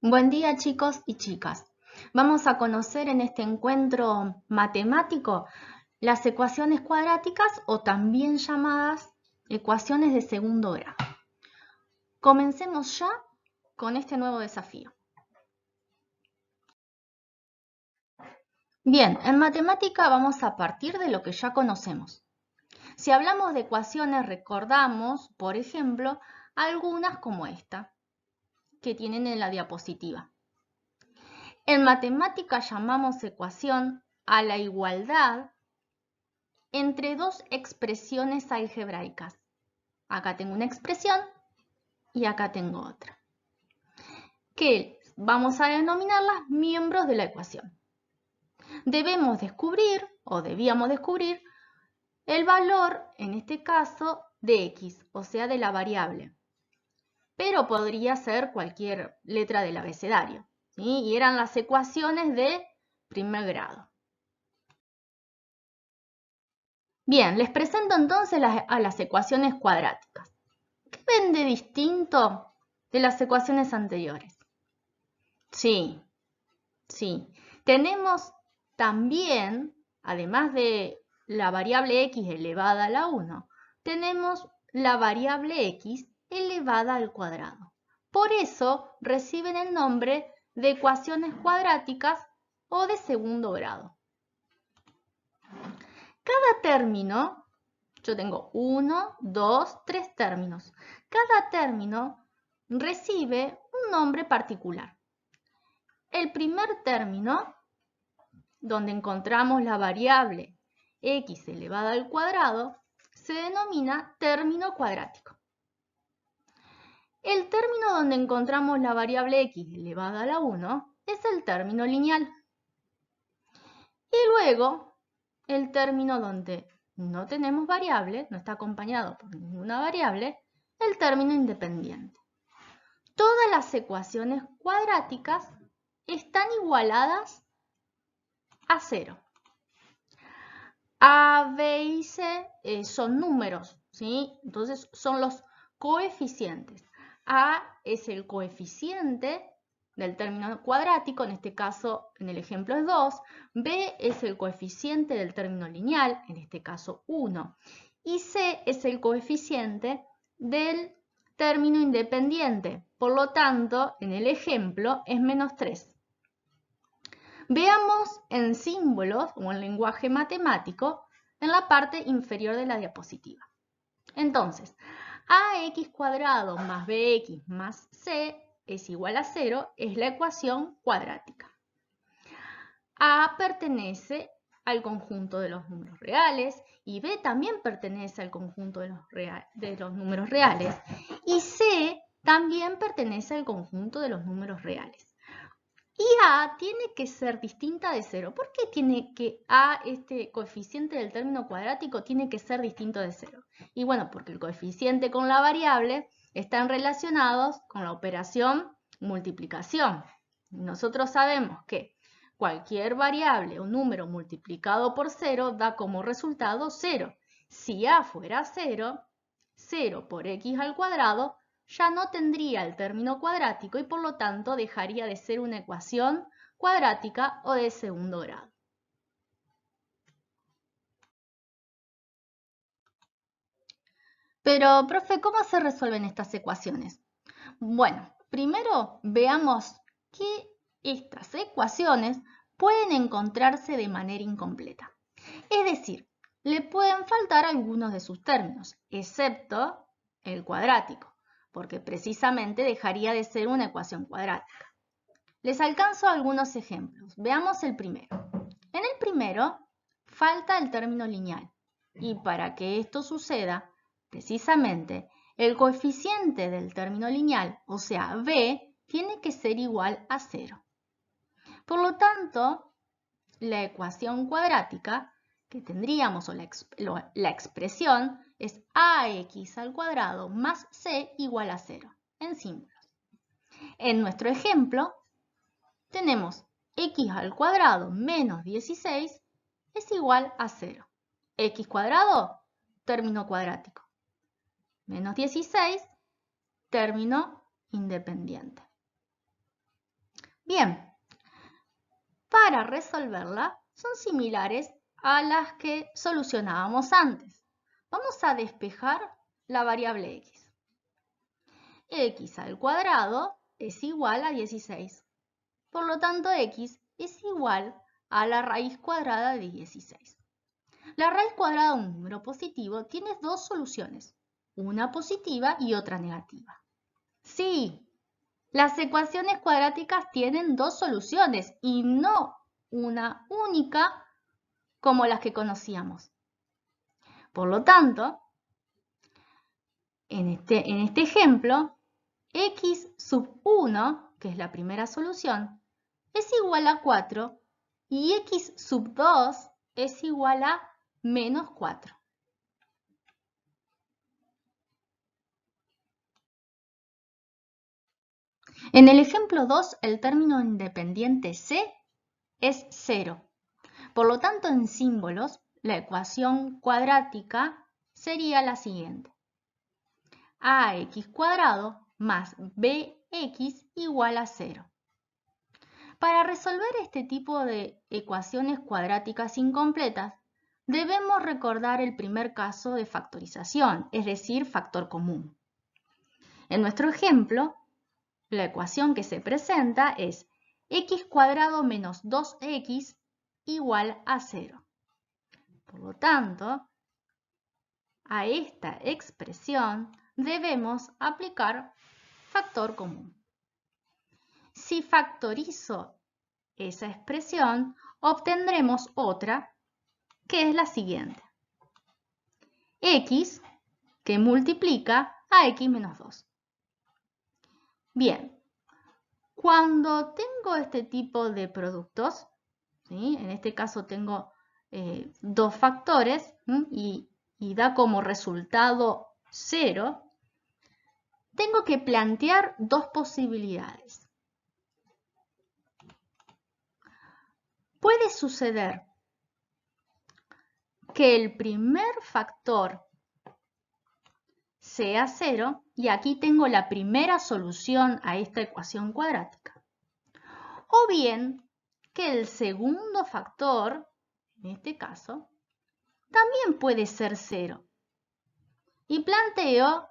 Buen día, chicos y chicas. Vamos a conocer en este encuentro matemático las ecuaciones cuadráticas o también llamadas ecuaciones de segundo grado. Comencemos ya con este nuevo desafío. Bien, en matemática vamos a partir de lo que ya conocemos. Si hablamos de ecuaciones, recordamos, por ejemplo, algunas como esta, que tienen en la diapositiva. En matemática llamamos ecuación a la igualdad entre dos expresiones algebraicas. Acá tengo una expresión y acá tengo otra, que vamos a denominarlas miembros de la ecuación. Debíamos descubrir el valor, en este caso, de x, o sea, de la variable. Pero podría ser cualquier letra del abecedario, ¿sí? Y eran las ecuaciones de primer grado. Bien, les presento entonces a las ecuaciones cuadráticas. ¿Qué ven de distinto de las ecuaciones anteriores? Sí. Tenemos también, además de la variable x elevada a la 1, tenemos la variable x elevada al cuadrado. Por eso reciben el nombre de ecuaciones cuadráticas o de segundo grado. Cada término, yo tengo 1, 2, 3 términos. Cada término recibe un nombre particular. El primer término, donde encontramos la variable x elevada al cuadrado, se denomina término cuadrático. El término donde encontramos la variable x elevada a la 1 es el término lineal. Y luego, el término donde no tenemos variable, no está acompañado por ninguna variable, el término independiente. Todas las ecuaciones cuadráticas están igualadas a 0. A, B y C son números, ¿sí? Entonces son los coeficientes. A es el coeficiente del término cuadrático, en este caso, en el ejemplo es 2. B es el coeficiente del término lineal, en este caso 1. Y C es el coeficiente del término independiente. Por lo tanto, en el ejemplo es menos 3. Veamos en símbolos o en lenguaje matemático en la parte inferior de la diapositiva. Entonces, ax cuadrado más bx más c es igual a 0 es la ecuación cuadrática. A pertenece al conjunto de los números reales y b también pertenece al conjunto de los números reales y c también pertenece al conjunto de los números reales. Y A tiene que ser distinta de 0. ¿Por qué tiene que A, este coeficiente del término cuadrático, tiene que ser distinto de 0? Y bueno, porque el coeficiente con la variable están relacionados con la operación multiplicación. Nosotros sabemos que cualquier variable o número multiplicado por 0 da como resultado 0. Si A fuera 0, 0 por x al cuadrado, ya no tendría el término cuadrático y por lo tanto dejaría de ser una ecuación cuadrática o de segundo grado. Pero, profe, ¿cómo se resuelven estas ecuaciones? Bueno, primero veamos que estas ecuaciones pueden encontrarse de manera incompleta. Es decir, le pueden faltar algunos de sus términos, excepto el cuadrático, porque precisamente dejaría de ser una ecuación cuadrática. Les alcanzo algunos ejemplos. Veamos el primero. En el primero, falta el término lineal. Y para que esto suceda, precisamente, el coeficiente del término lineal, o sea, b, tiene que ser igual a 0. Por lo tanto, la ecuación cuadrática que tendríamos, o la expresión, es ax al cuadrado más c igual a 0, en símbolos. En nuestro ejemplo, tenemos x al cuadrado menos 16 es igual a 0. X cuadrado, término cuadrático. Menos 16, término independiente. Bien, para resolverla son similares a las que solucionábamos antes. Vamos a despejar la variable x. X al cuadrado es igual a 16. Por lo tanto, x es igual a la raíz cuadrada de 16. La raíz cuadrada de un número positivo tiene dos soluciones, una positiva y otra negativa. Sí, las ecuaciones cuadráticas tienen dos soluciones y no una única como las que conocíamos. Por lo tanto, en este ejemplo, x sub 1, que es la primera solución, es igual a 4 y x sub 2 es igual a menos 4. En el ejemplo 2, el término independiente c es 0. Por lo tanto, en símbolos, la ecuación cuadrática sería la siguiente. Ax cuadrado más bx igual a 0. Para resolver este tipo de ecuaciones cuadráticas incompletas, debemos recordar el primer caso de factorización, es decir, factor común. En nuestro ejemplo, la ecuación que se presenta es x cuadrado menos 2x igual a 0. Por lo tanto, a esta expresión debemos aplicar factor común. Si factorizo esa expresión, obtendremos otra que es la siguiente. X que multiplica a x menos 2. Bien, cuando tengo este tipo de productos, ¿sí? En este caso tengo dos factores y da como resultado 0, tengo que plantear dos posibilidades. Puede suceder que el primer factor sea 0 y aquí tengo la primera solución a esta ecuación cuadrática. O bien que el segundo factor, en este caso, también puede ser 0. Y planteo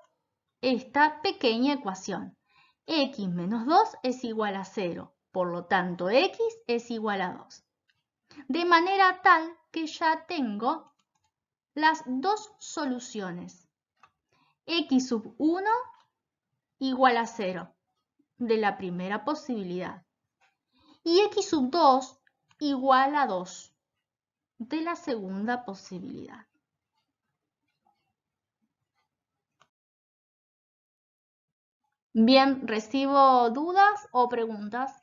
esta pequeña ecuación. X menos 2 es igual a 0, por lo tanto x es igual a 2. De manera tal que ya tengo las dos soluciones. X sub 1 igual a 0 de la primera posibilidad y x sub 2 igual a 2 de la segunda posibilidad. Bien, ¿recibo dudas o preguntas?